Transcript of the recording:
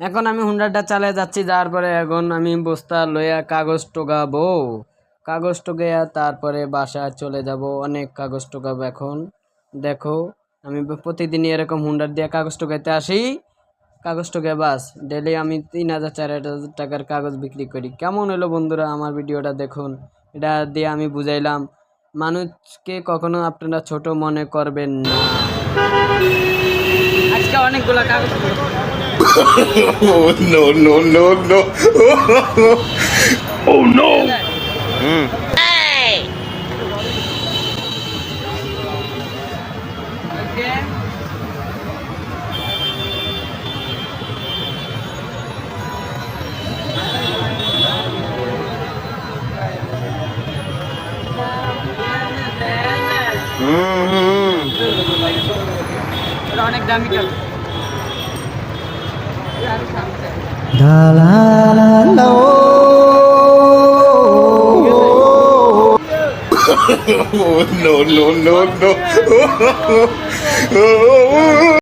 এখন আমি হুন্ডাটা চালিয়ে যাচ্ছি, যাওয়ার পরে এখন আমি বস্তা লইয়া কাগজ টোকাবো, কাগজ টোকাইয়া তারপরে বাসায় চলে যাব। অনেক কাগজ টোকাবো এখন। দেখো আমি প্রতিদিনই এরকম হুন্ডার দিয়ে কাগজ টোকাইতে আসি, কাগজ টোকাই বাস ডেলি আমি 3,000 4,000 টাকার কাগজ বিক্রি করি। কেমন হলো বন্ধুরা আমার ভিডিওটা দেখুন, এটা দিয়ে আমি বুঝাইলাম মানুষকে কখনো আপনারা ছোট মনে করবেন না। আজকে অনেকগুলা কাগজ Oh no no no no! Oh no! অনেক দামি কাগজ। Oh no no no no!